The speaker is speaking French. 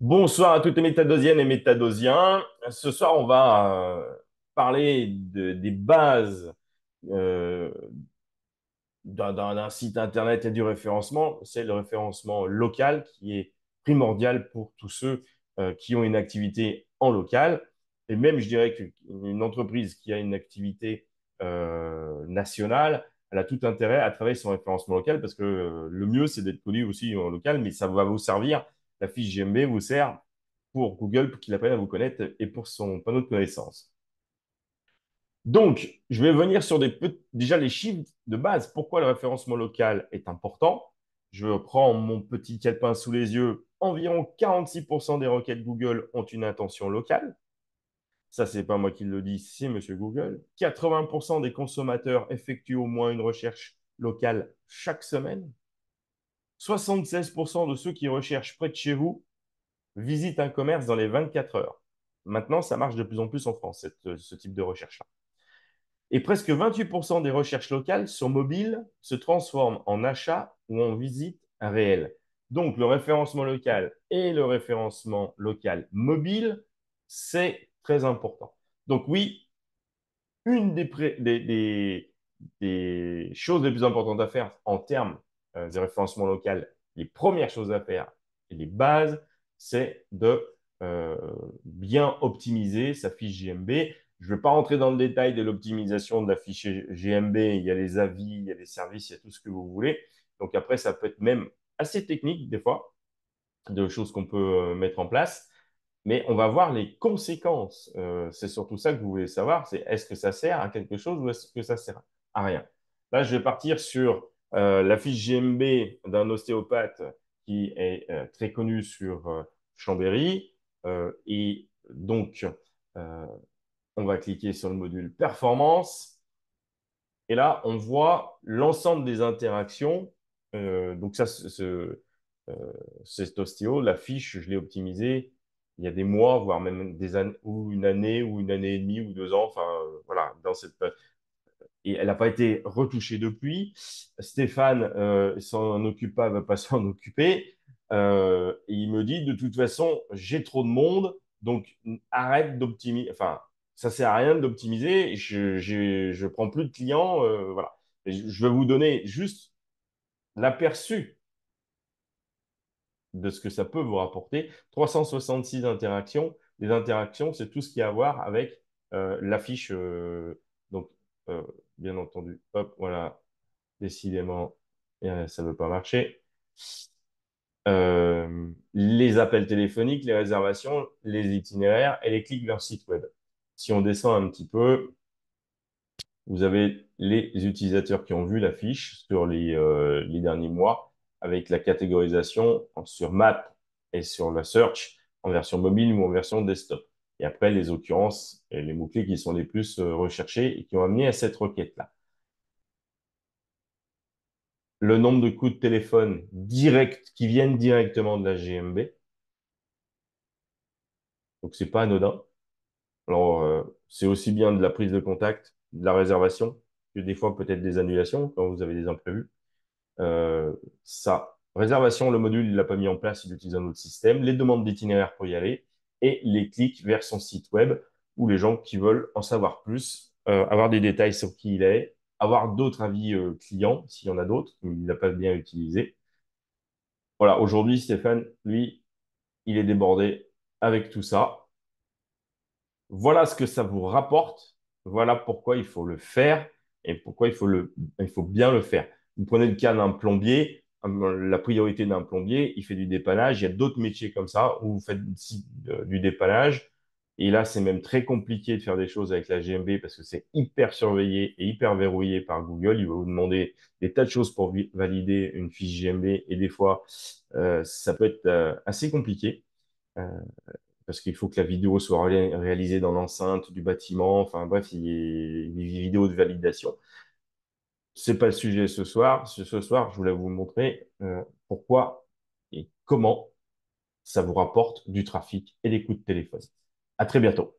Bonsoir à toutes les métadosiennes et métadosiens. Ce soir, on va parler des bases euh, d'un site internet et du référencement. C'est le référencement local qui est primordial pour tous ceux qui ont une activité en local. Et même, je dirais qu'une entreprise qui a une activité nationale, elle a tout intérêt à travailler son référencement local parce que le mieux, c'est d'être connu aussi en local, mais ça va vous servir. La fiche GMB vous sert pour Google pour qu'il apprenne à vous connaître et pour son panneau de connaissances. Donc, je vais venir sur déjà les chiffres de base. Pourquoi le référencement local est important? Je prends mon petit calepin sous les yeux. Environ 46% des requêtes Google ont une intention locale. Ça, c'est pas moi qui le dis, c'est Monsieur Google. 80% des consommateurs effectuent au moins une recherche locale chaque semaine. 76% de ceux qui recherchent près de chez vous visitent un commerce dans les 24 heures. Maintenant, ça marche de plus en plus en France, ce type de recherche-là. Et presque 28% des recherches locales sur mobile se transforment en achat ou en visite réelle. Donc, le référencement local et le référencement local mobile, c'est très important. Donc, oui, une des choses les plus importantes à faire en termes de référencement local, les premières choses à faire et les bases, c'est de euh, bien optimiser sa fiche GMB. Je ne vais pas rentrer dans le détail de l'optimisation de la fiche GMB. Il y a les avis, il y a les services, il y a tout ce que vous voulez. Donc après, ça peut être même assez technique des fois, de choses qu'on peut mettre en place. Mais on va voir les conséquences. C'est surtout ça que vous voulez savoir, c'est est-ce que ça sert à quelque chose ou est-ce que ça sert à rien. Là, je vais partir sur la fiche GMB d'un ostéopathe qui est très connu sur Chambéry. Et donc, euh, on va cliquer sur le module performance. Et là, on voit l'ensemble des interactions. Donc ça, cet ostéo, la fiche, je l'ai optimisée il y a des mois, voire même des années, ou une année et demie, ou 2 ans. Enfin, voilà, et elle n'a pas été retouchée depuis. Stéphane s'en occupe pas, va pas s'en occuper. Et il me dit, de toute façon, j'ai trop de monde, donc arrête d'optimiser. Enfin, ça sert à rien d'optimiser. Je prends plus de clients. Voilà. Et je vais vous donner juste l'aperçu de ce que ça peut vous rapporter. 366 interactions. Les interactions, c'est tout ce qui a à voir avec l'affiche. Donc, euh, bien entendu, hop, voilà, décidément, ça ne veut pas marcher. Les appels téléphoniques, les réservations, les itinéraires et les clics vers site web. Si on descend un petit peu, vous avez les utilisateurs qui ont vu la fiche sur les derniers mois avec la catégorisation sur Map et sur la Search en version mobile ou en version desktop. Et après, les occurrences et les mots-clés qui sont les plus recherchés et qui ont amené à cette requête-là. Le nombre de coups de téléphone directs qui viennent directement de la GMB. Donc, c'est pas anodin. Alors, c'est aussi bien de la prise de contact, de la réservation, que des fois peut-être des annulations quand vous avez des imprévus. Ça, réservation, le module, il l'a pas mis en place, il utilise un autre système. Les demandes d'itinéraire pour y aller et les clics vers son site web où les gens qui veulent en savoir plus, avoir des détails sur qui il est, avoir d'autres avis clients, s'il y en a d'autres, mais il n'a pas bien utilisé. Voilà, aujourd'hui, Stéphane, lui, il est débordé avec tout ça. Voilà ce que ça vous rapporte. Voilà pourquoi il faut le faire et pourquoi il faut bien le faire. Vous prenez le cas d'un plombier, la priorité d'un plombier, il fait du dépannage. Il y a d'autres métiers comme ça où vous faites du dépannage. Et là, c'est même très compliqué de faire des choses avec la GMB parce que c'est hyper surveillé et hyper verrouillé par Google. Il va vous demander des tas de choses pour valider une fiche GMB et des fois, ça peut être assez compliqué. Euh, Parce qu'il faut que la vidéo soit réalisée dans l'enceinte du bâtiment. Enfin bref, il y a des vidéos de validation. C'est pas le sujet ce soir. Ce soir, je voulais vous montrer pourquoi et comment ça vous rapporte du trafic et des coups de téléphone. À très bientôt.